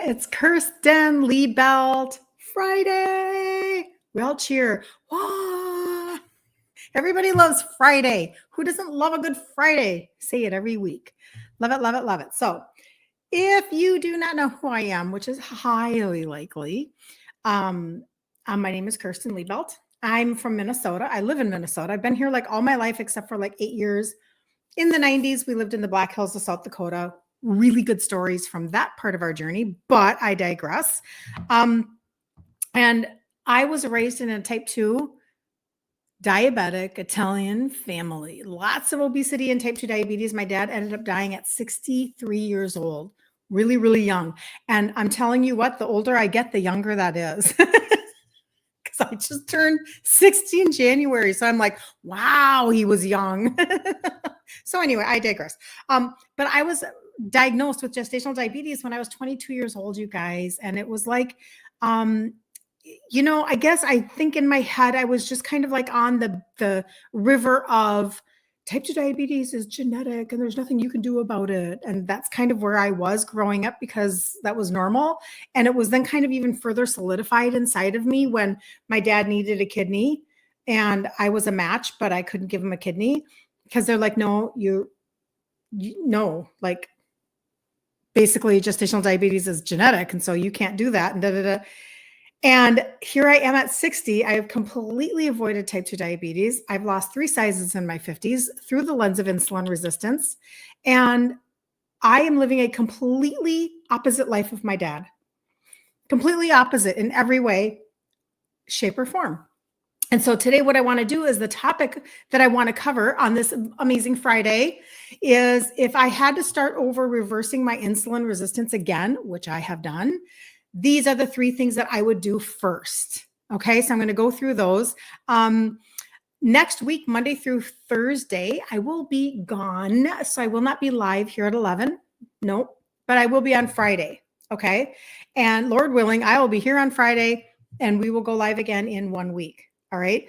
It's Kirsten Liebelt. Friday. We all cheer. Wah! Everybody loves Friday. Who doesn't love a good Friday? Say it every week. Love it, love it, love it. So if you do not know who I am, which is highly likely, my name is Kirsten Liebelt. I'm from Minnesota. I live in Minnesota. I've been here like all my life except for like 8 years. In the 90s, we lived in the Black Hills of South Dakota. Really good stories from that part of our journey, but I digress. And I was raised in a type 2 diabetic Italian family. Lots of obesity and type 2 diabetes. My dad ended up dying at 63 years old. Really, really young. And I'm telling you what, the older I get, the younger that is. Because I just turned 60 in January. So I'm like, wow, he was young. So anyway, I digress. But I was diagnosed with gestational diabetes when I was 22 years old, you guys. And it was like, I guess I think in my head, I was just kind of like on the river of type 2 diabetes is genetic and there's nothing you can do about it. And that's kind of where I was growing up because that was normal. And it was then kind of even further solidified inside of me when my dad needed a kidney and I was a match, but I couldn't give him a kidney because they're like, no, like basically gestational diabetes is genetic. And so you can't do that. And da, da, da. And here I am at 60. I have completely avoided type 2 diabetes. I've lost 3 sizes in my 50s through the lens of insulin resistance. And I am living a completely opposite life of my dad. Completely opposite in every way, shape, or form. And so today what I want to do is the topic that I want to cover on this amazing Friday is if I had to start over reversing my insulin resistance again, which I have done, these are the 3 things that I would do first. Okay, so I'm going to go through those. Next week, Monday through Thursday, I will be gone. So I will not be live here at 11. Nope, but I will be on Friday. Okay, and Lord willing, I will be here on Friday and we will go live again in 1 week. All right.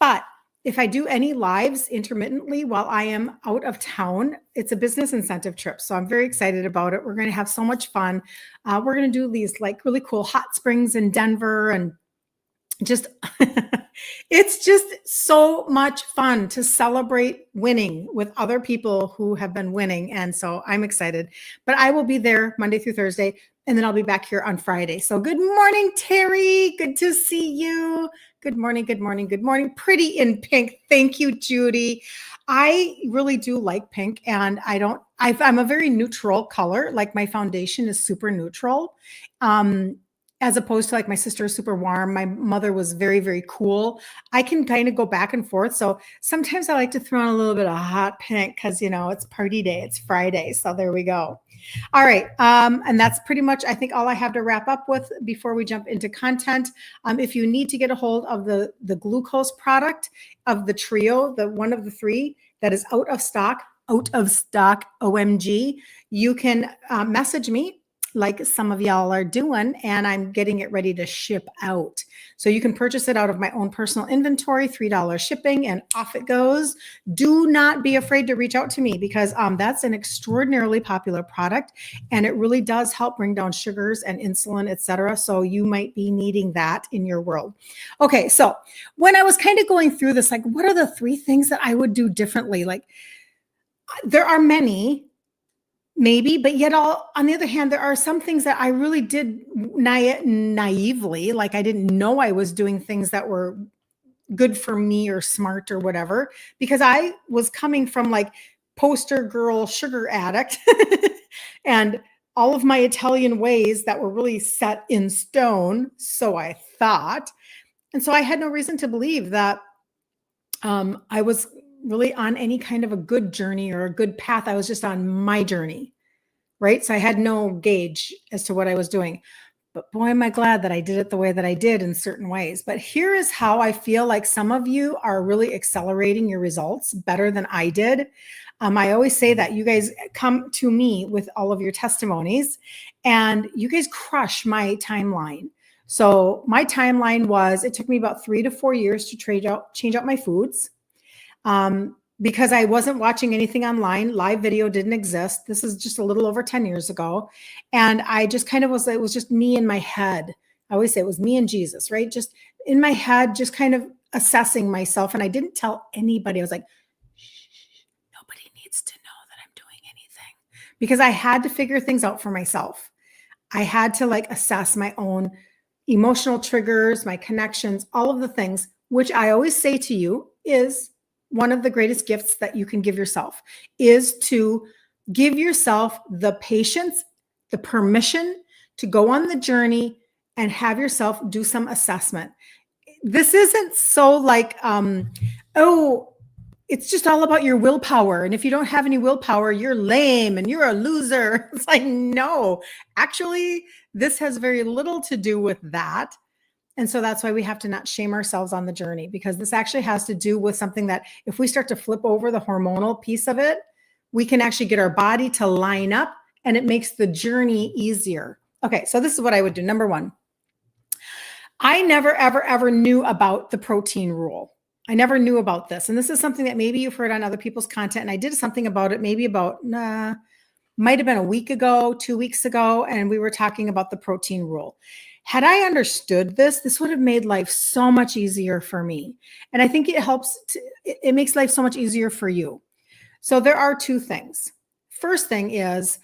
But if I do any lives intermittently while I am out of town, it's a business incentive trip. So I'm very excited about it. We're going to have so much fun. We're going to do these like really cool hot springs in Denver and just, it's just so much fun to celebrate winning with other people who have been winning. And so I'm excited, but I will be there Monday through Thursday. And then I'll be back here on Friday. So good morning, Terry. Good to see you. Good morning, good morning, good morning. Pretty in pink. Thank you, Judy. I really do like pink and I'm a very neutral color. Like my foundation is super neutral. As opposed to like my sister is super warm. My mother was very, very cool. I can kind of go back and forth. So sometimes I like to throw in a little bit of hot pink because, it's party day. It's Friday. So there we go. All right. And that's pretty much, I think, all I have to wrap up with before we jump into content. If you need to get a hold of the glucose product of the trio, the one of the 3 that is out of stock, OMG, you can message me like some of y'all are doing, and I'm getting it ready to ship out. So you can purchase it out of my own personal inventory, $3 shipping, and off it goes. Do not be afraid to reach out to me because that's an extraordinarily popular product, and it really does help bring down sugars and insulin, etc. So you might be needing that in your world. Okay, so when I was kind of going through this, like, what are the 3 things that I would do differently? Like, there are many, maybe, but yet on the other hand, there are some things that I really did naively, like I didn't know I was doing things that were good for me or smart or whatever, because I was coming from like poster girl sugar addict and all of my Italian ways that were really set in stone. So I thought, and so I had no reason to believe that I was really on any kind of a good journey or a good path. I was just on my journey, right? So I had no gauge as to what I was doing. But boy, am I glad that I did it the way that I did in certain ways. But here is how I feel like some of you are really accelerating your results better than I did. I always say that you guys come to me with all of your testimonies and you guys crush my timeline. So my timeline was, it took me about 3 to 4 years to change out my foods. because I wasn't watching anything online. Live video didn't exist. This is just a little over 10 years ago. And I just kind of it was just me in my head. I always say it was me and Jesus, right? Just in my head, just kind of assessing myself. And I didn't tell anybody. I was like, shh, nobody needs to know that I'm doing anything, because I had to figure things out for myself. I had to like assess my own emotional triggers, my connections, all of the things, which I always say to you is one of the greatest gifts that you can give yourself, is to give yourself the patience, the permission to go on the journey and have yourself do some assessment. This isn't so like, oh, it's just all about your willpower. And if you don't have any willpower, you're lame and you're a loser. It's like, no, actually, this has very little to do with that. And so that's why we have to not shame ourselves on the journey, because this actually has to do with something that if we start to flip over the hormonal piece of it, we can actually get our body to line up and it makes the journey easier. Okay, so this is what I would do. Number one, I never, ever, ever knew about the protein rule. I never knew about this. And this is something that maybe you've heard on other people's content. And I did something about it maybe about, might have been a week ago, 2 weeks ago. And we were talking about the protein rule. Had I understood this, this would have made life so much easier for me. And I think it helps, it makes life so much easier for you. So there are two things. First thing is,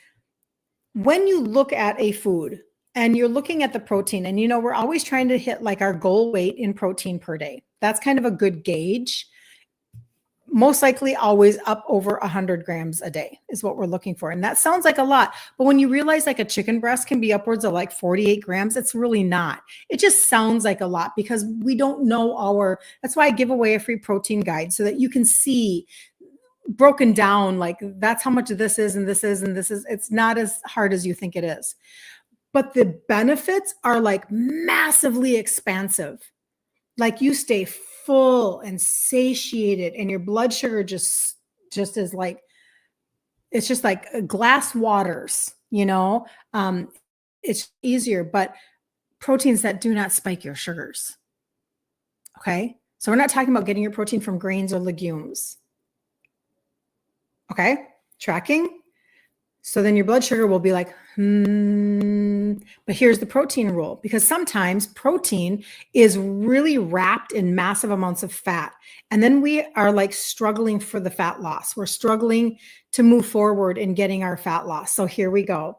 when you look at a food and you're looking at the protein, and we're always trying to hit like our goal weight in protein per day. That's kind of a good gauge. Most likely always up over 100 grams a day is what we're looking for. And that sounds like a lot, but when you realize like a chicken breast can be upwards of like 48 grams, it's really not. It just sounds like a lot because we don't know that's why I give away a free protein guide so that you can see broken down, like that's how much of this is, and this is, and this is. It's not as hard as you think it is. But the benefits are like massively expansive. Like you stay full and satiated, and your blood sugar just is like, it's just like glass waters, it's easier, but proteins that do not spike your sugars. Okay. So we're not talking about getting your protein from grains or legumes. Okay. Tracking. So then your blood sugar will be like, but here's the protein rule, because sometimes protein is really wrapped in massive amounts of fat. And then we are like struggling for the fat loss. We're struggling to move forward in getting our fat loss. So here we go.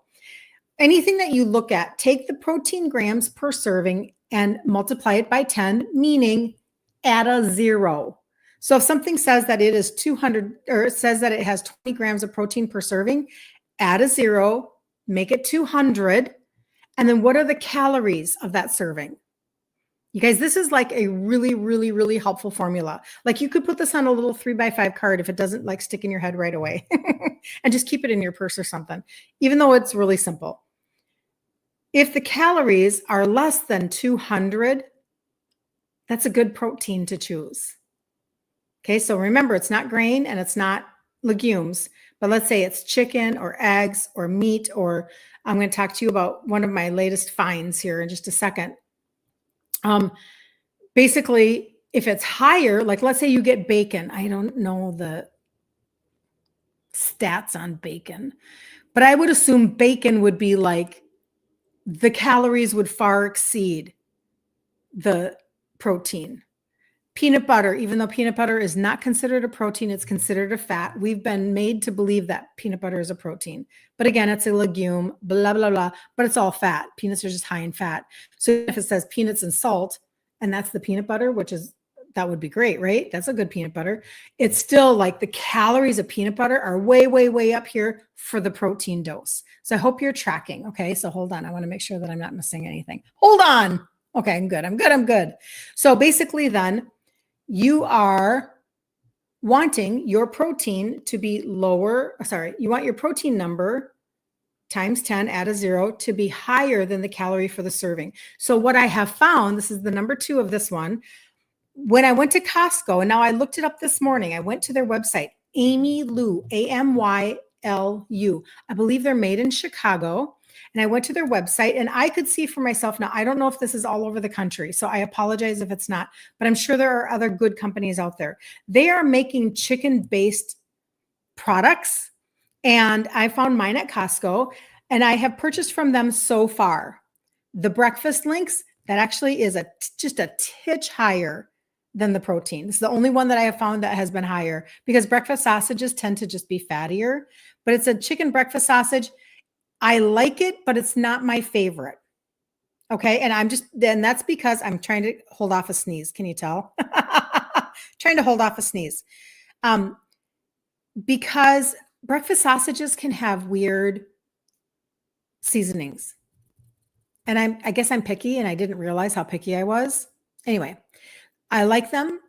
Anything that you look at, take the protein grams per serving and multiply it by 10, meaning add a 0. So if something says that it is 200, or it says that it has 20 grams of protein per serving, add a 0, make it 200. And then what are the calories of that serving? You guys, this is like a really, really, really helpful formula. Like you could put this on a little 3x5 card if it doesn't like stick in your head right away and just keep it in your purse or something, even though it's really simple. If the calories are less than 200, that's a good protein to choose. Okay, so remember, it's not grain and it's not legumes. But let's say it's chicken or eggs or meat, or I'm going to talk to you about one of my latest finds here in just a second. Basically, if it's higher, like let's say you get bacon. I don't know the stats on bacon, but I would assume bacon would be like the calories would far exceed the protein. Peanut butter, even though peanut butter is not considered a protein, it's considered a fat. We've been made to believe that peanut butter is a protein. But again, it's a legume, blah, blah, blah, but it's all fat. Peanuts are just high in fat. So if it says peanuts and salt, and that's the peanut butter, that would be great, right? That's a good peanut butter. It's still like the calories of peanut butter are way, way, way up here for the protein dose. So I hope you're tracking. Okay, so hold on. I want to make sure that I'm not missing anything. Hold on. Okay, I'm good. So basically then, you are wanting your protein to be lower. You want your protein number times 10, add a 0 to be higher than the calorie for the serving. So what I have found, this is the number 2 of this one. When I went to Costco, and now I looked it up this morning, I went to their website, Amylu, AMYLU. I believe they're made in Chicago. And I went to their website and I could see for myself. Now, I don't know if this is all over the country, so I apologize if it's not, but I'm sure there are other good companies out there. They are making chicken-based products, and I found mine at Costco, and I have purchased from them so far. The breakfast links, that actually is just a titch higher than the protein. This is the only one that I have found that has been higher, because breakfast sausages tend to just be fattier, but it's a chicken breakfast sausage. I like it, but it's not my favorite. Okay. And that's because I'm trying to hold off a sneeze. Can you tell? Trying to hold off a sneeze. Because breakfast sausages can have weird seasonings. And I guess I'm picky, and I didn't realize how picky I was. Anyway, I like them.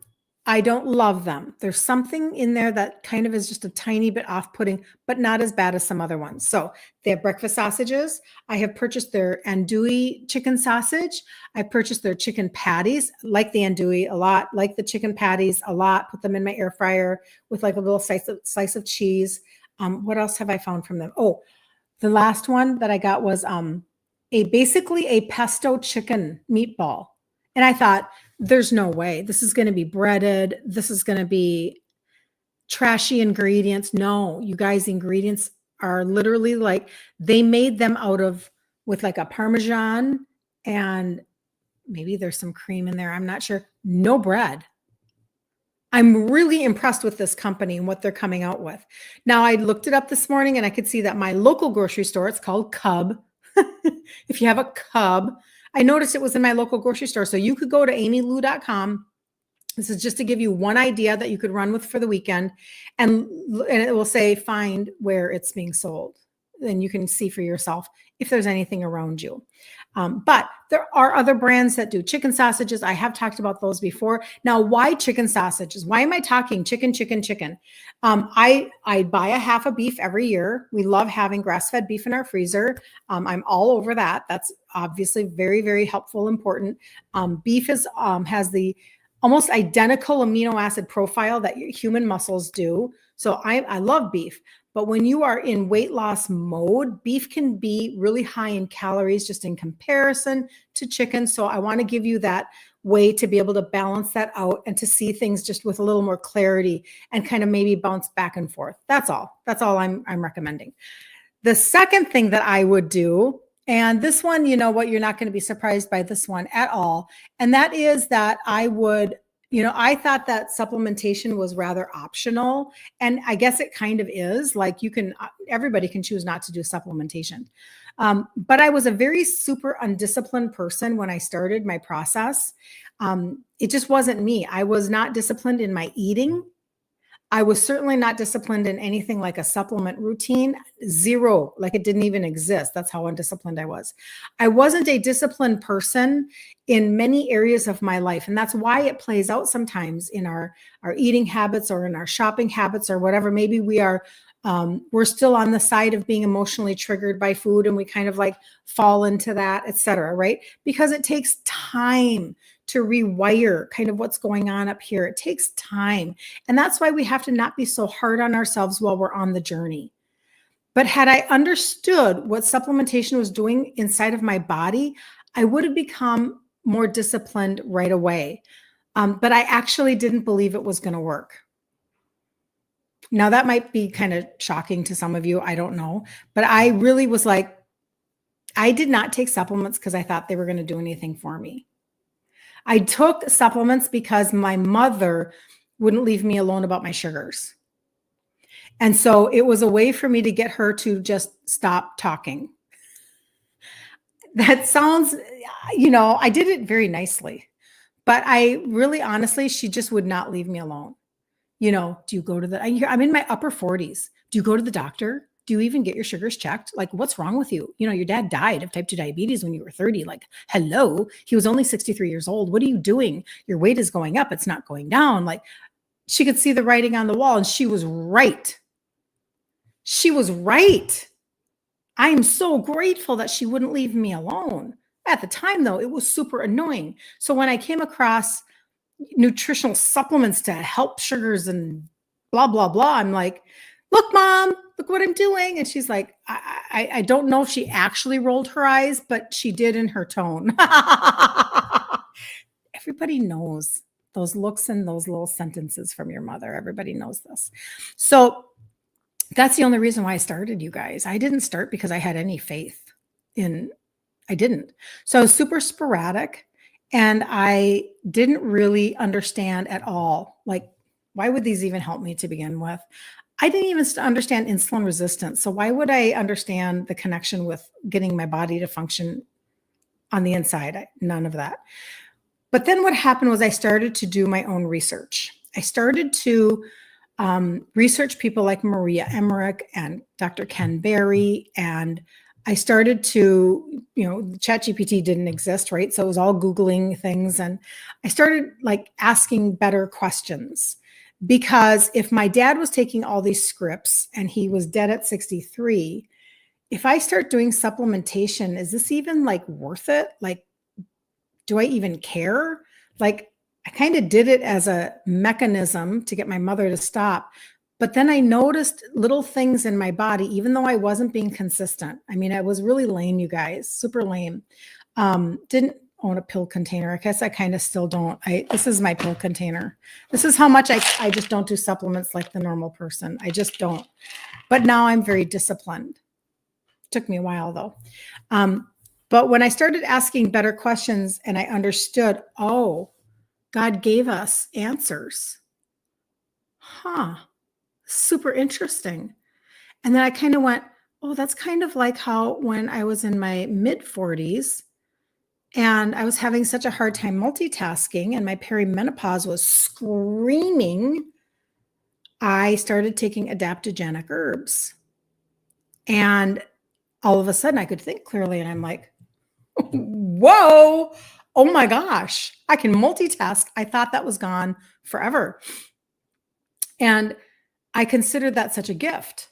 I don't love them. There's something in there that kind of is just a tiny bit off-putting, but not as bad as some other ones. So they have breakfast sausages. I have purchased their andouille chicken sausage. I purchased their chicken patties, like the andouille a lot, like the chicken patties a lot, put them in my air fryer with like a little slice of cheese. What else have I found from them? Oh, the last one that I got was basically a pesto chicken meatball. And I thought, there's no way this is going to be breaded. This is going to be trashy ingredients. No, you guys, ingredients are literally like they made them with like a Parmesan, and maybe there's some cream in there. I'm not sure. No bread. I'm really impressed with this company and what they're coming out with. Now, I looked it up this morning and I could see that my local grocery store, it's called Cub. If you have a Cub, I noticed it was in my local grocery store. So you could go to amylou.com. This is just to give you one idea that you could run with for the weekend. And it will say, find where it's being sold. Then you can see for yourself if there's anything around you. But there are other brands that do chicken sausages. I have talked about those before. Now, why chicken sausages? Why am I talking chicken, chicken, chicken? I buy a half a beef every year. We love having grass-fed beef in our freezer. I'm all over that. That's obviously very, very helpful, important. Beef has the almost identical amino acid profile that human muscles do. So I love beef. But when you are in weight loss mode, beef can be really high in calories just in comparison to chicken. So I want to give you that way to be able to balance that out and to see things just with a little more clarity and kind of maybe bounce back and forth. That's all. That's all I'm recommending. The second thing that I would do, and this one, you know what, you're not going to be surprised by this one at all. And that is that I would, I thought that supplementation was rather optional. And I guess it kind of is. Like everybody can choose not to do supplementation. But I was a very super undisciplined person when I started my process. It just wasn't me. I was not disciplined in my eating. I was certainly not disciplined in anything like a supplement routine. Zero, like it didn't even exist. That's how undisciplined I was. I wasn't a disciplined person in many areas of my life. And that's why it plays out sometimes in our eating habits or in our shopping habits or whatever. Maybe we're still on the side of being emotionally triggered by food and we kind of like fall into that, et cetera, right? Because it takes time to rewire kind of what's going on up here. It takes time. And that's why we have to not be so hard on ourselves while we're on the journey. But had I understood what supplementation was doing inside of my body, I would have become more disciplined right away. But I actually didn't believe it was going to work. Now, that might be kind of shocking to some of you. I don't know. But I really was like, I did not take supplements because I thought they were going to do anything for me. I took supplements because my mother wouldn't leave me alone about my sugars. And so it was a way for me to get her to just stop talking. That sounds, I did it very nicely, but I really, honestly, she just would not leave me alone. Do you go to I'm in my upper 40s. Do you go to the doctor? Do you even get your sugars checked? Like, what's wrong with you? Your dad died of type 2 diabetes when you were 30. Like, hello, he was only 63 years old. What are you doing? Your weight is going up. It's not going down. Like, she could see the writing on the wall, and she was right. She was right. I am so grateful that she wouldn't leave me alone. At the time, though, it was super annoying. So when I came across nutritional supplements to help sugars and blah, blah, blah, I'm like, look, Mom, look what I'm doing. And she's like, I don't know if she actually rolled her eyes, but she did in her tone. Everybody knows those looks and those little sentences from your mother. Everybody knows this. So that's the only reason why I started, you guys. I didn't start because I had any faith in, I didn't. So I was super sporadic and I didn't really understand at all, like, why would these even help me to begin with? I didn't even understand insulin resistance. So why would I understand the connection with getting my body to function on the inside? None of that. But then what happened was I started to do my own research. I started to research people like Maria Emmerich and Dr. Ken Berry. And I started to, ChatGPT didn't exist, right? So it was all Googling things. And I started like asking better questions, because if my dad was taking all these scripts and he was dead at 63, if I start doing supplementation, is this even like worth it? Like, do I even care? Like, I kind of did it as a mechanism to get my mother to stop. But then I noticed little things in my body, even though I wasn't being consistent. I mean, I was really lame, you guys, super lame. Didn't own a pill container. I guess I kind of still don't. This is my pill container. This is how much I just don't do supplements like the normal person. I just don't. But now I'm very disciplined. Took me a while though. But when I started asking better questions and I understood, oh, God gave us answers. Super interesting. And then I kind of went, oh, that's kind of like how when I was in my mid 40s and I was having such a hard time multitasking and my perimenopause was screaming, I started taking adaptogenic herbs. And all of a sudden I could think clearly and I'm like, whoa, oh my gosh, I can multitask. I thought that was gone forever. And I considered that such a gift.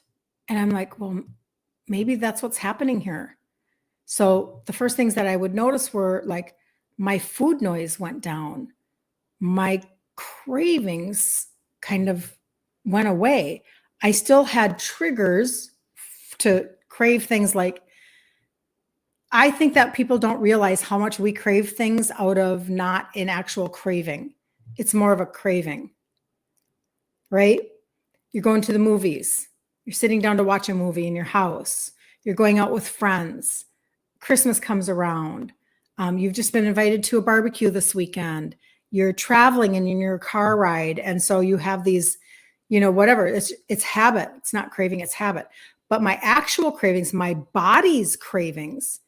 And I'm like, well, maybe that's what's happening here. So the first things that I would notice were like my food noise went down. My cravings kind of went away. I still had triggers to crave things like, I think that people don't realize how much we crave things out of not an actual craving. It's more of a craving, right? You're going to the movies. You're sitting down to watch a movie in your house. You're going out with friends. Christmas comes around. You've just been invited to a barbecue this weekend. You're traveling and in your car ride. And so you have these, whatever. It's habit. It's not craving, it's habit. But my actual cravings, my body's cravings,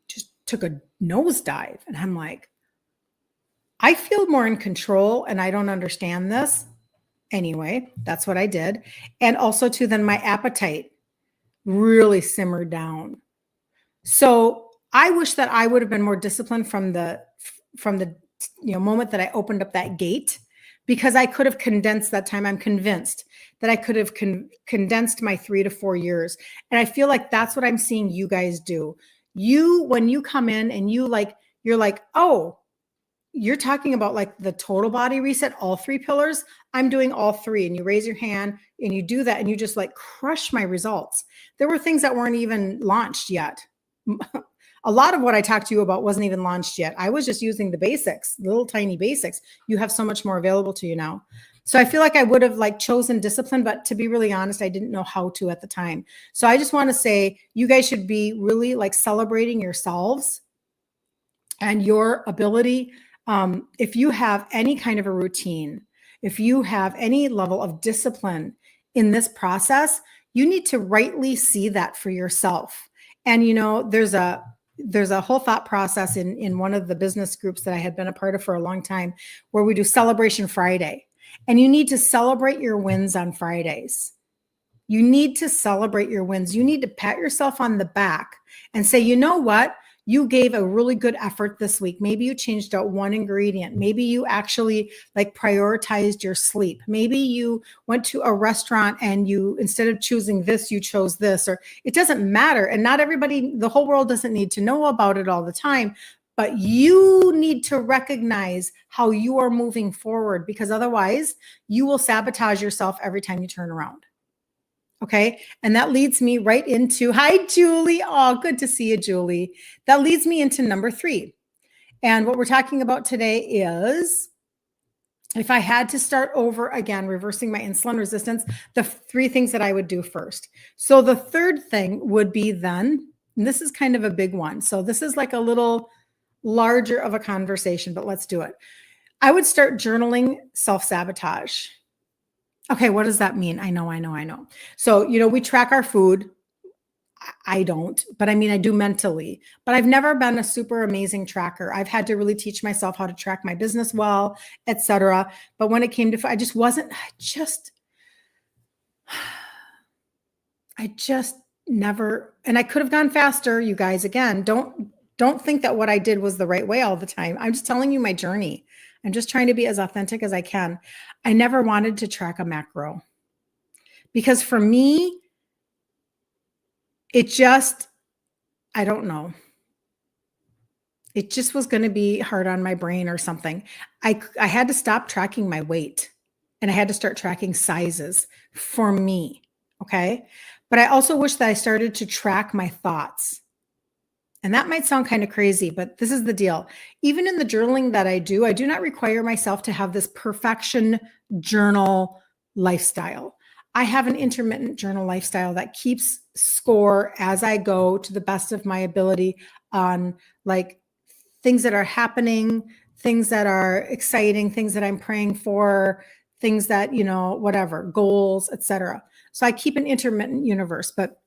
just took a nosedive. And I'm like, I feel more in control and I don't understand this. Anyway, that's what I did. And also too, then my appetite really simmered down. So I wish that I would have been more disciplined from the moment that I opened up that gate, because I could have condensed that time. I'm convinced that I could have condensed my 3 to 4 years. And I feel like that's what I'm seeing you guys do. When you come in and you're like, oh, you're talking about like the total body reset, all 3 pillars. I'm doing all 3. And you raise your hand and you do that and you just like crush my results. There were things that weren't even launched yet. A lot of what I talked to you about wasn't even launched yet. I was just using the basics, little tiny basics. You have so much more available to you now. So I feel like I would have like chosen discipline, but to be really honest, I didn't know how to at the time. So I just want to say you guys should be really like celebrating yourselves and your ability. If you have any kind of a routine, if you have any level of discipline in this process, you need to rightly see that for yourself. And, there's a whole thought process in one of the business groups that I had been a part of for a long time where we do Celebration Friday. And you need to celebrate your wins on Fridays. You need to celebrate your wins. You need to pat yourself on the back and say, you know what? You gave a really good effort this week. Maybe you changed out one ingredient. Maybe you actually like prioritized your sleep. Maybe you went to a restaurant and you, instead of choosing this, you chose this, or it doesn't matter. And not everybody, the whole world doesn't need to know about it all the time, but you need to recognize how you are moving forward, because otherwise you will sabotage yourself every time you turn around. Okay. And that leads me right into, hi, Julie. Oh, good to see you, Julie. That leads me into number 3. And what we're talking about today is, if I had to start over again, reversing my insulin resistance, the 3 things that I would do first. So the third thing would be then, and this is kind of a big one. So this is like a little larger of a conversation, but let's do it. I would start journaling self-sabotage. Okay, what does that mean? I know. So, we track our food. I don't, but I mean, I do mentally, but I've never been a super amazing tracker. I've had to really teach myself how to track my business well, etc. But when it came to, I just never, and I could have gone faster. You guys, again, don't think that what I did was the right way all the time. I'm just telling you my journey. I'm just trying to be as authentic as I can. I never wanted to track a macro because for me, it just, I don't know. It just was going to be hard on my brain or something. I had to stop tracking my weight and I had to start tracking sizes for me. Okay. But I also wish that I started to track my thoughts. And that might sound kind of crazy, but this is the deal. Even in the journaling that I do not require myself to have this perfection journal lifestyle. I have an intermittent journal lifestyle that keeps score as I go to the best of my ability on like things that are happening, things that are exciting, things that I'm praying for, things that, whatever, goals, etc. So I keep an intermittent universe, but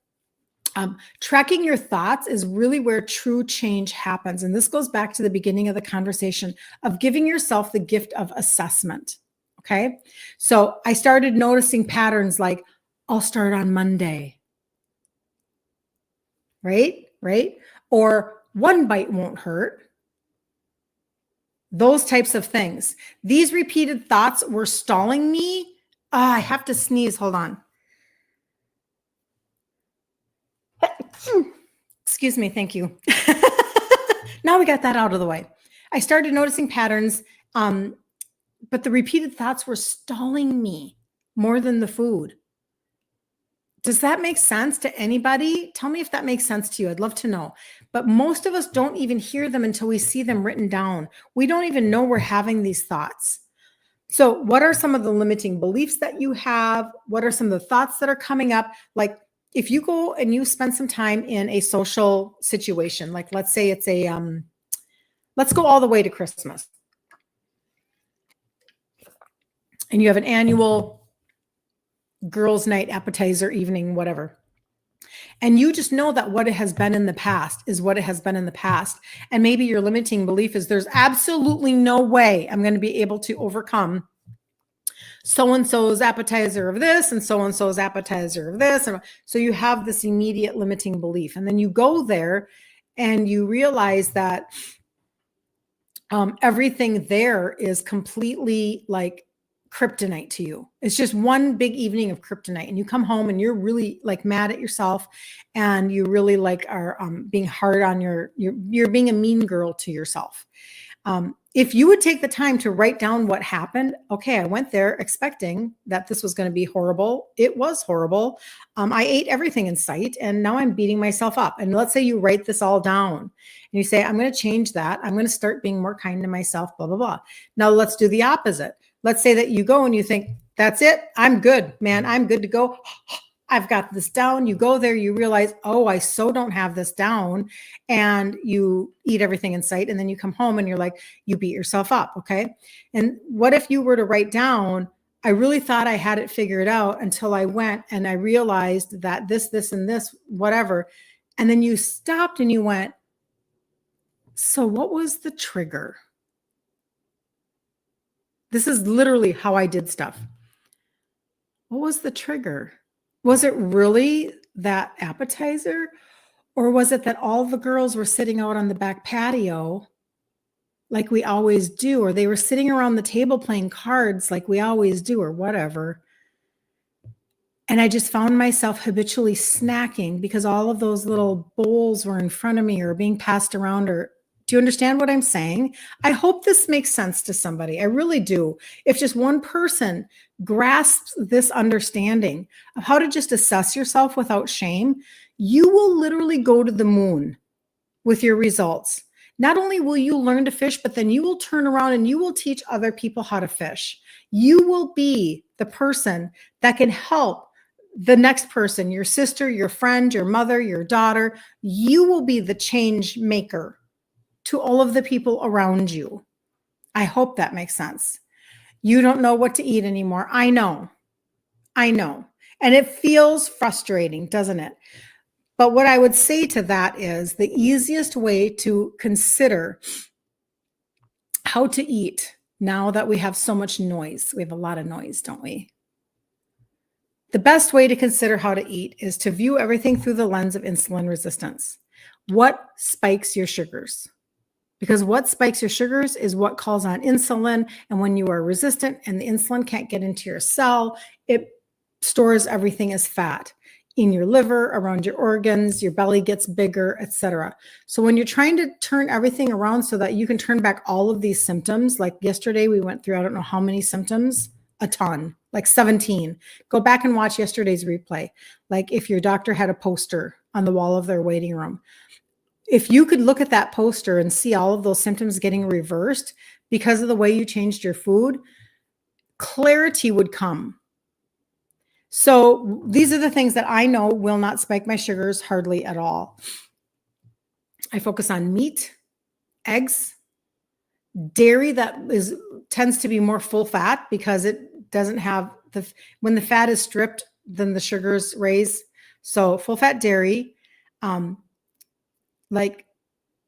tracking your thoughts is really where true change happens. And this goes back to the beginning of the conversation of giving yourself the gift of assessment. Okay. So I started noticing patterns like I'll start on Monday. Right? Or one bite won't hurt. Those types of things. These repeated thoughts were stalling me. I have to sneeze. Hold on. Excuse me. Thank you. Now we got that out of the way. I started noticing patterns, but the repeated thoughts were stalling me more than the food. Does that make sense to anybody? Tell me if that makes sense to you. I'd love to know. But most of us don't even hear them until we see them written down. We don't even know we're having these thoughts. So what are some of the limiting beliefs that you have? What are some of the thoughts that are coming up? Like if you go and you spend some time in a social situation, like let's say it's let's go all the way to Christmas. And you have an annual girls' night, appetizer, evening, whatever. And you just know that what it has been in the past is what it has been in the past. And maybe your limiting belief is there's absolutely no way I'm going to be able to overcome so-and-so's appetizer of this and so-and-so's appetizer of this. And so you have this immediate limiting belief. And then you go there and you realize that everything there is completely like kryptonite to you. It's just one big evening of kryptonite, and you come home and you're really like mad at yourself, and you really like are being hard on you're being a mean girl to yourself. If you would take the time to write down what happened, okay, I went there expecting that this was going to be horrible. It was horrible. I ate everything in sight, and now I'm beating myself up. And let's say you write this all down and you say, I'm going to change that. I'm going to start being more kind to myself, blah, blah, blah. Now let's do the opposite. Let's say that you go and you think, that's it. I'm good, man. I'm good to go. I've got this down. You go there, you realize, oh, I so don't have this down. And you eat everything in sight. And then you come home and you're like, you beat yourself up. Okay. And what if you were to write down, I really thought I had it figured out until I went and I realized that this, and this, whatever. And then you stopped and you went, so what was the trigger? This is literally how I did stuff. What was the trigger? Was it really that appetizer? Or was it that all the girls were sitting out on the back patio like we always do? Or they were sitting around the table playing cards like we always do, or whatever. And I just found myself habitually snacking because all of those little bowls were in front of me or being passed around or Do you understand what I'm saying? I hope this makes sense to somebody. I really do. If just one person grasps this understanding of how to just assess yourself without shame, you will literally go to the moon with your results. Not only will you learn to fish, but then you will turn around and you will teach other people how to fish. You will be the person that can help the next person, your sister, your friend, your mother, your daughter. You will be the change maker to all of the people around you. I hope that makes sense. You don't know what to eat anymore. I know. And it feels frustrating, doesn't it? But what I would say to that is the easiest way to consider how to eat now that we have so much noise. We have a lot of noise, don't we? The best way to consider how to eat is to view everything through the lens of insulin resistance. What spikes your sugars? Because what spikes your sugars is what calls on insulin. And when you are resistant and the insulin can't get into your cell, it stores everything as fat in your liver, around your organs, your belly gets bigger, etc. So when you're trying to turn everything around so that you can turn back all of these symptoms, like yesterday we went through, I don't know how many symptoms, a ton, like 17. Go back and watch yesterday's replay. Like if your doctor had a poster on the wall of their waiting room, if you could look at that poster and see all of those symptoms getting reversed because of the way you changed your food, clarity would come. So these are the things that I know will not spike my sugars hardly at all. I focus on meat, eggs, dairy that tends to be more full fat because it doesn't have when the fat is stripped, then the sugars raise. So full fat dairy, like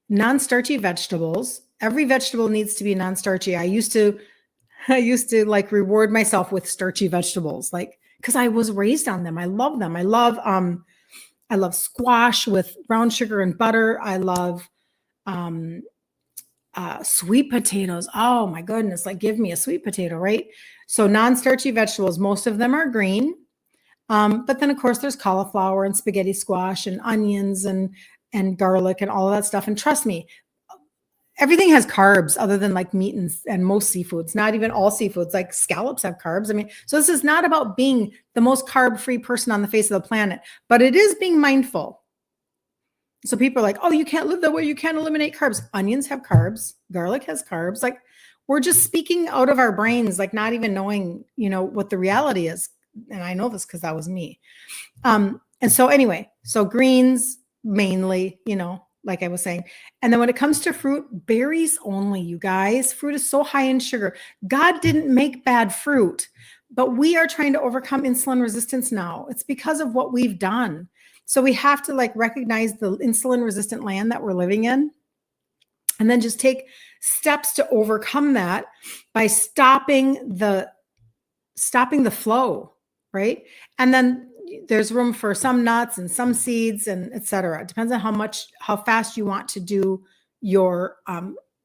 non-starchy vegetables. Every vegetable needs to be non-starchy. I used to like reward myself with starchy vegetables, like, because I was raised on them. I love them. I love squash with brown sugar and butter. I love sweet potatoes. Oh my goodness, like give me a sweet potato, right? So non-starchy vegetables, most of them are green. But then of course there's cauliflower and spaghetti squash and onions and garlic and all of that stuff. And trust me, everything has carbs other than like meat and most seafoods, not even all seafoods, like scallops have carbs. I mean, so this is not about being the most carb-free person on the face of the planet, but it is being mindful. So people are like, oh, you can't live that way. You can't eliminate carbs. Onions have carbs. Garlic has carbs. Like we're just speaking out of our brains, like not even knowing, what the reality is. And I know this because that was me. And so anyway, so greens mainly, like I was saying. And then when it comes to fruit, berries only, you guys. Fruit is so high in sugar. God didn't make bad fruit, but we are trying to overcome insulin resistance now. It's because of what we've done. So we have to like recognize the insulin resistant land that we're living in and then just take steps to overcome that by stopping the flow, right? And then there's room for some nuts and some seeds and et cetera. It depends on how fast you want to do your,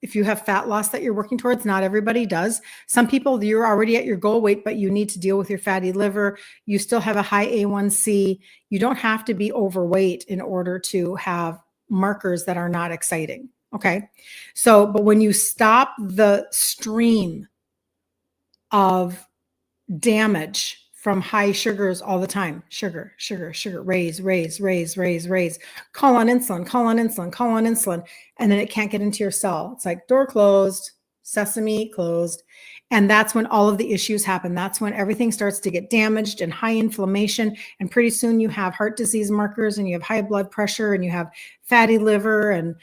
if you have fat loss that you're working towards. Not everybody does. Some people, you're already at your goal weight, but you need to deal with your fatty liver. You still have a high A1C. You don't have to be overweight in order to have markers that are not exciting. Okay. So, but when you stop the stream of damage from high sugars all the time, sugar, raise, call on insulin, and then it can't get into your cell. It's like door closed, sesame closed. And that's when all of the issues happen. That's when everything starts to get damaged and high inflammation. And pretty soon you have heart disease markers and you have high blood pressure and you have fatty liver and,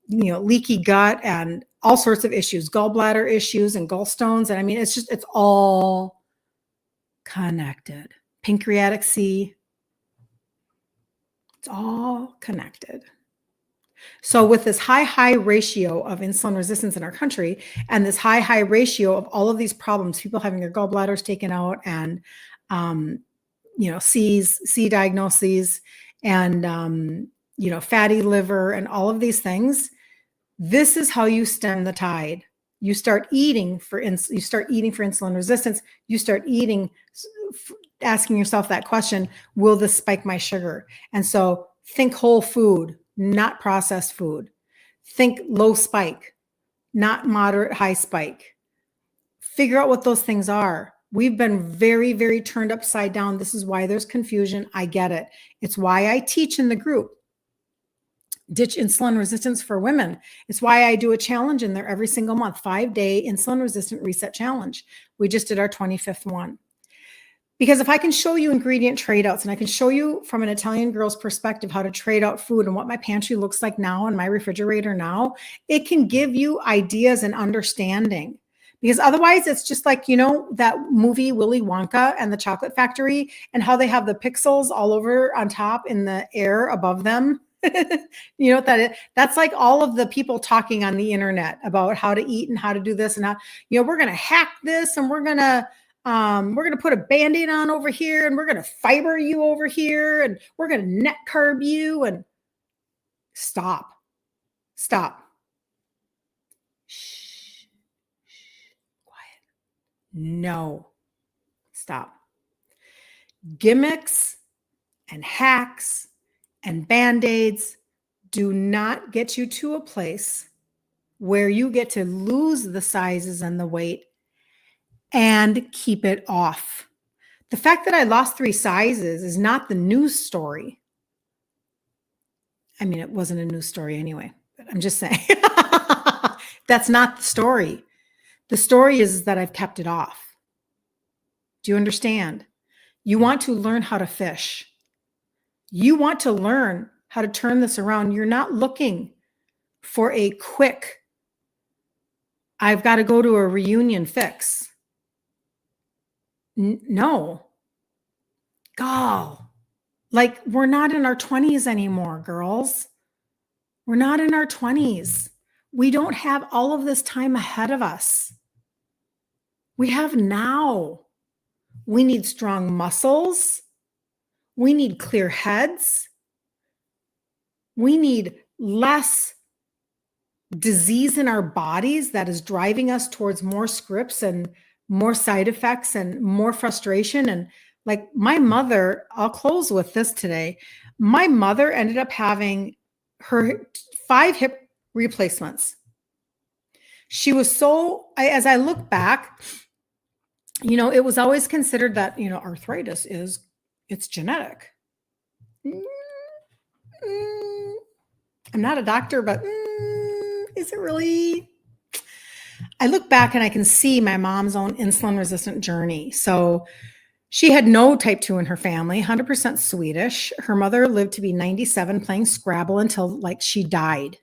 leaky gut and all sorts of issues, gallbladder issues and gallstones. And I mean, it's all connected. Pancreatic C, it's all connected. So with this high ratio of insulin resistance in our country and this high ratio of all of these problems, people having their gallbladders taken out and, C diagnoses and, fatty liver and all of these things, this is how you stem the tide. You start eating for insulin resistance. You start eating, asking yourself that question, will this spike my sugar? And so think whole food, not processed food. Think low spike, not moderate high spike. Figure out what those things are. We've been very, very turned upside down. This is why there's confusion. I get it. It's why I teach in the group. Ditch insulin resistance for women. It's why I do a challenge in there every single month, 5-day insulin resistant reset challenge. We just did our 25th one. Because if I can show you ingredient trade outs and I can show you from an Italian girl's perspective how to trade out food and what my pantry looks like now and my refrigerator now, it can give you ideas and understanding. Because otherwise it's just like, you know, that movie Willy Wonka and the Chocolate Factory and how they have the pixels all over on top in the air above them. You know what that is? That's like all of the people talking on the internet about how to eat and how to do this and how, you know, we're going to hack this and we're going to put a Band-Aid on over here and we're going to fiber you over here and we're going to net carb you and stop. Shh. Quiet. No, stop. Gimmicks and hacks and Band-Aids do not get you to a place where you get to lose the sizes and the weight and keep it off. The fact that I lost 3 sizes is not the news story. I mean, it wasn't a news story anyway, but I'm just saying that's not the story. The story is that I've kept it off. Do you understand? You want to learn how to fish. You want to learn how to turn this around. You're not looking for a quick, I've got to go to a reunion fix. No. Gall. Like, we're not in our 20s anymore, girls. We're not in our 20s. We don't have all of this time ahead of us. We have now. We need strong muscles. We need clear heads. We need less disease in our bodies that is driving us towards more scripts and more side effects and more frustration. And like my mother, I'll close with this today. My mother ended up having her 5 hip replacements. She was so, as I look back, you know, it was always considered that, you know, arthritis it's genetic. I'm not a doctor, but is it really? I look back and I can see my mom's own insulin resistant journey. So she had no type 2 in her family, 100% Swedish. Her mother lived to be 97 playing Scrabble until like she died.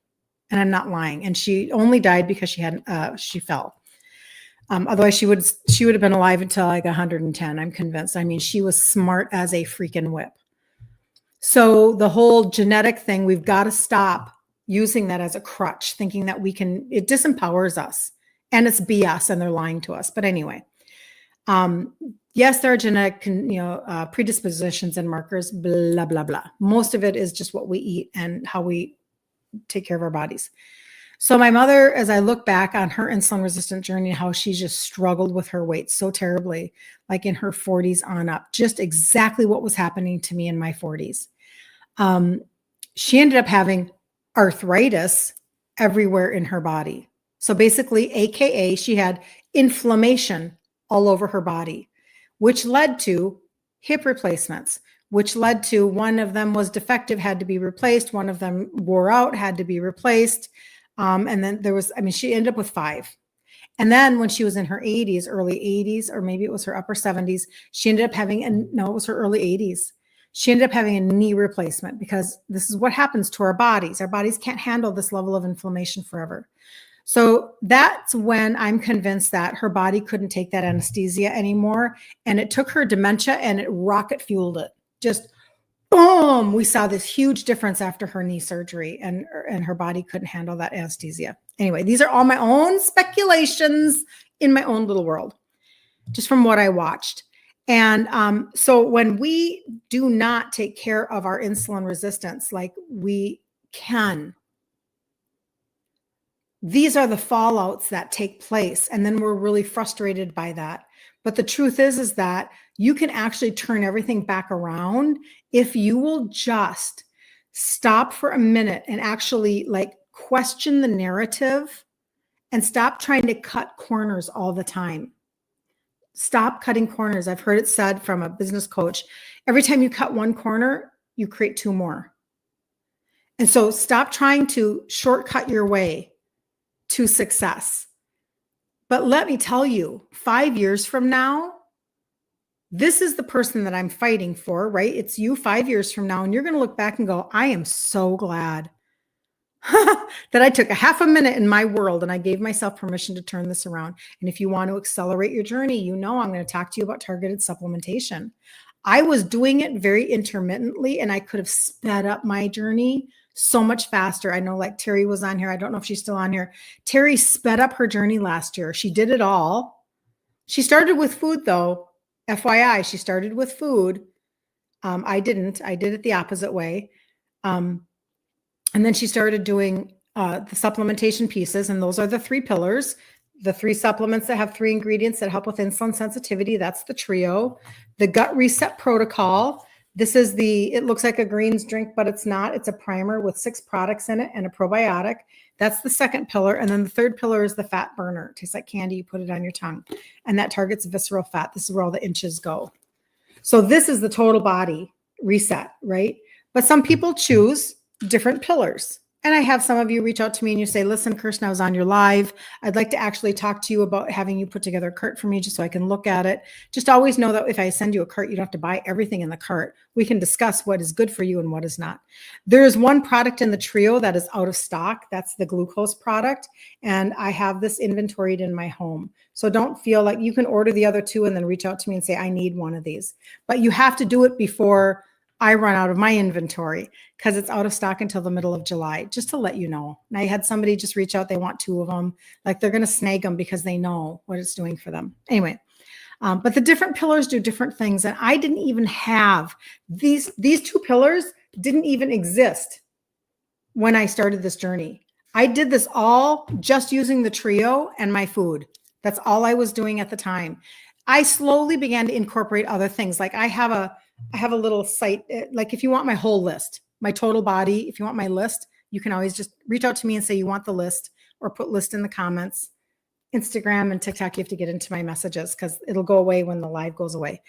And I'm not lying. And she only died because she fell. Otherwise she would have been alive until like 110. I'm convinced. I mean, she was smart as a freaking whip. So the whole genetic thing, we've got to stop using that as a crutch, thinking that it disempowers us and it's BS and they're lying to us. But anyway, yes, there are genetic, predispositions and markers, blah, blah, blah. Most of it is just what we eat and how we take care of our bodies. So my mother, as I look back on her insulin resistant journey, how she just struggled with her weight so terribly, like in her 40s on up, just exactly what was happening to me in my 40s. She ended up having arthritis everywhere in her body. So basically, AKA, she had inflammation all over her body, which led to hip replacements, which led to one of them was defective, had to be replaced. One of them wore out, had to be replaced. And then she ended up with 5. And then when she was in her 80s, early 80s, or maybe it was her upper 70s, she ended up having, it was her early 80s. She ended up having a knee replacement because this is what happens to our bodies. Our bodies can't handle this level of inflammation forever. So that's when I'm convinced that her body couldn't take that anesthesia anymore. And it took her dementia and it rocket fueled it. Just boom, we saw this huge difference after her knee surgery and her body couldn't handle that anesthesia. Anyway, these are all my own speculations in my own little world, just from what I watched. And so when we do not take care of our insulin resistance like we can, these are the fallouts that take place. And then we're really frustrated by that. But the truth is that you can actually turn everything back around if you will just stop for a minute and actually like question the narrative and stop trying to cut corners all the time. Stop cutting corners. I've heard it said from a business coach, every time you cut one corner, you create two more. And so stop trying to shortcut your way to success. But let me tell you, 5 years from now, this is the person that I'm fighting for, right? It's you 5 years from now, and you're going to look back and go, I am so glad that I took a half a minute in my world and I gave myself permission to turn this around. And if you want to accelerate your journey, you know I'm going to talk to you about targeted supplementation. I was doing it very intermittently, and I could have sped up my journey so much faster. I know, like Terry was on here. I don't know if she's still on here. Terry sped up her journey last year. She did it all. She started with food, though. FYI, she started with food. I didn't. I did it the opposite way. And then she started doing the supplementation pieces, and those are the 3 pillars, the 3 supplements that have 3 ingredients that help with insulin sensitivity. That's the trio. The gut reset protocol. This is it looks like a greens drink, but it's not. It's a primer with 6 products in it and a probiotic. That's the second pillar. And then the third pillar is the fat burner. It tastes like candy. You put it on your tongue, and that targets visceral fat. This is where all the inches go. So this is the total body reset, right? But some people choose different pillars. And I have some of you reach out to me and you say, listen, Kirsten, I was on your live. I'd like to actually talk to you about having you put together a cart for me just so I can look at it. Just always know that if I send you a cart, you don't have to buy everything in the cart. We can discuss what is good for you and what is not. There is one product in the trio that is out of stock. That's the glucose product. And I have this inventoried in my home. So don't feel like you can order the other 2 and then reach out to me and say, I need one of these. But you have to do it before I run out of my inventory, because it's out of stock until the middle of July, just to let you know. And I had somebody just reach out. They want 2 of them. Like they're going to snag them because they know what it's doing for them. Anyway, but the different pillars do different things. And I didn't even have these 2 pillars didn't even exist when I started this journey. I did this all just using the trio and my food. That's all I was doing at the time. I slowly began to incorporate other things. Like I have a little site, like if you want my whole list, my total body, if you want my list, you can always just reach out to me and say you want the list, or put list in the comments. Instagram and TikTok, you have to get into my messages because it'll go away when the live goes away.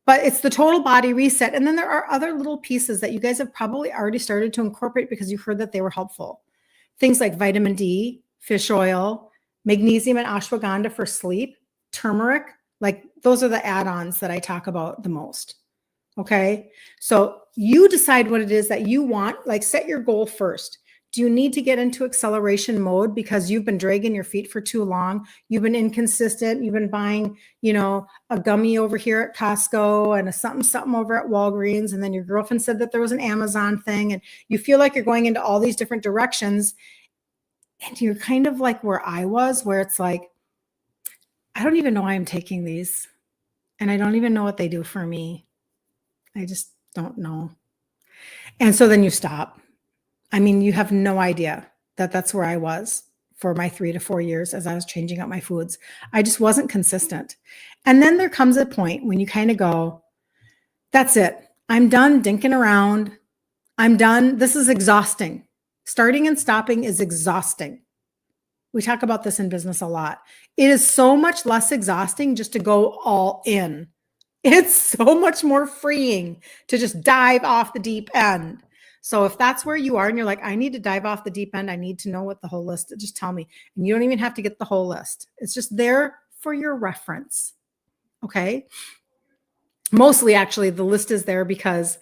But it's the total body reset. And then there are other little pieces that you guys have probably already started to incorporate because you heard that they were helpful. Things like vitamin D, fish oil, magnesium and ashwagandha for sleep, turmeric, like those are the add-ons that I talk about the most. Okay. So you decide what it is that you want, like set your goal first. Do you need to get into acceleration mode because you've been dragging your feet for too long? You've been inconsistent. You've been buying, a gummy over here at Costco and a something over at Walgreens. And then your girlfriend said that there was an Amazon thing, and you feel like you're going into all these different directions. And you're kind of like where I was, where it's like, I don't even know why I'm taking these. And I don't even know what they do for me. I just don't know. And so then you stop. I mean, you have no idea that that's where I was for my 3 to 4 years as I was changing up my foods. I just wasn't consistent. And then there comes a point when you kind of go, that's it. I'm done dinking around. I'm done. This is exhausting. Starting and stopping is exhausting. We talk about this in business a lot. It is so much less exhausting just to go all in. It's so much more freeing to just dive off the deep end. So if that's where you are and you're like, I need to dive off the deep end, I need to know what the whole list is, just tell me. And you don't even have to get the whole list. It's just there for your reference. Okay. Mostly actually the list is there because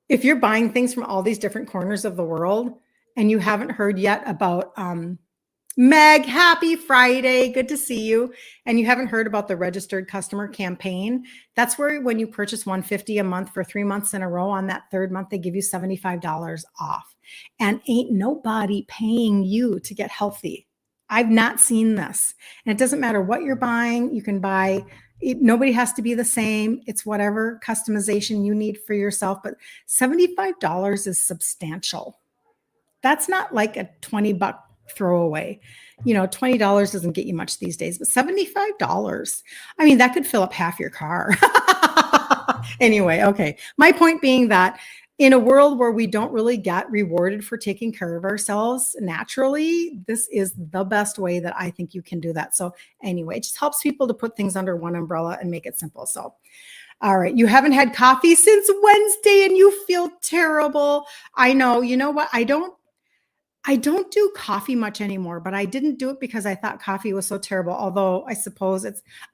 if you're buying things from all these different corners of the world and you haven't heard yet about, Meg, happy Friday. Good to see you. And you haven't heard about the registered customer campaign. That's where when you purchase $150 a month for 3 months in a row, on that third month, they give you $75 off. And ain't nobody paying you to get healthy. I've not seen this. And it doesn't matter what you're buying. You can buy, nobody has to be the same. It's whatever customization you need for yourself. But $75 is substantial. That's not like a $20 throwaway. $20 doesn't get you much these days, but $75. I mean, that could fill up half your car. Anyway, okay. My point being that in a world where we don't really get rewarded for taking care of ourselves naturally, this is the best way that I think you can do that. So anyway, it just helps people to put things under one umbrella and make it simple. So, all right, you haven't had coffee since Wednesday and you feel terrible. I know, you know what? I don't do coffee much anymore, but I didn't do it because I thought coffee was so terrible. Although I suppose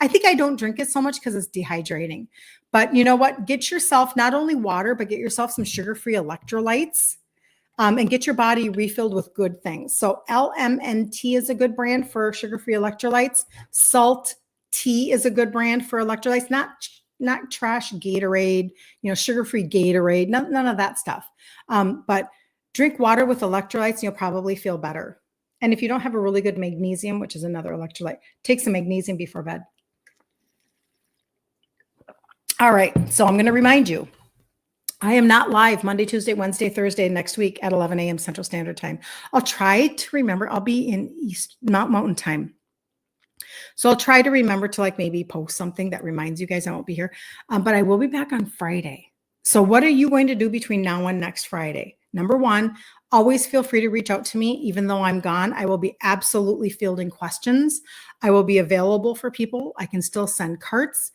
I think I don't drink it so much because it's dehydrating. But you know what? Get yourself not only water, but get yourself some sugar-free electrolytes, and get your body refilled with good things. So LMNT is a good brand for sugar-free electrolytes. Salt Tea is a good brand for electrolytes, not trash Gatorade, sugar-free Gatorade, none of that stuff. But drink water with electrolytes and you'll probably feel better. And if you don't have a really good magnesium, which is another electrolyte, take some magnesium before bed. All right, so I'm going to remind you, I am not live Monday, Tuesday, Wednesday, Thursday next week at 11 a.m. Central Standard Time. I'll try to remember. I'll be in Mountain Time. So I'll try to remember to maybe post something that reminds you guys I won't be here. But I will be back on Friday. So what are you going to do between now and next Friday? Number one, always feel free to reach out to me. Even though I'm gone, I will be absolutely fielding questions. I will be available for people. I can still send carts.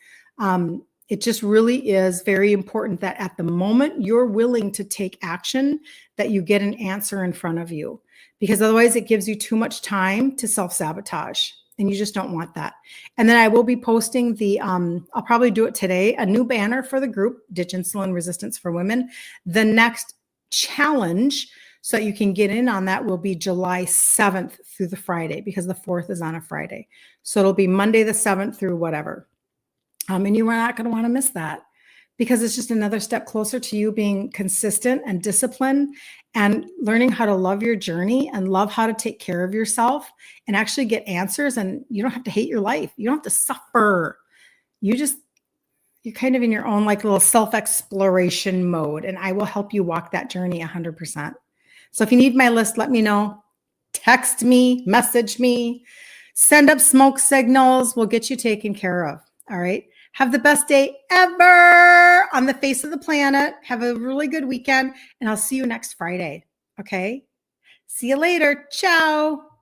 It just really is very important that at the moment you're willing to take action, that you get an answer in front of you, because otherwise it gives you too much time to self-sabotage. And you just don't want that. And then I will be posting I'll probably do it today, a new banner for the group, Ditch Insulin Resistance for Women. The next challenge, so that you can get in on that, will be July 7th through the Friday, because the 4th is on a Friday. So it'll be Monday the 7th through whatever. And you are not going to want to miss that, because it's just another step closer to you being consistent and disciplined and learning how to love your journey and love how to take care of yourself and actually get answers. And you don't have to hate your life. You don't have to suffer. You're kind of in your own little self-exploration mode, and I will help you walk that journey 100%. So if you need my list, let me know. Text me, message me, send up smoke signals. We'll get you taken care of. All right. Have the best day ever on the face of the planet. Have a really good weekend, and I'll see you next Friday. Okay. See you later. Ciao.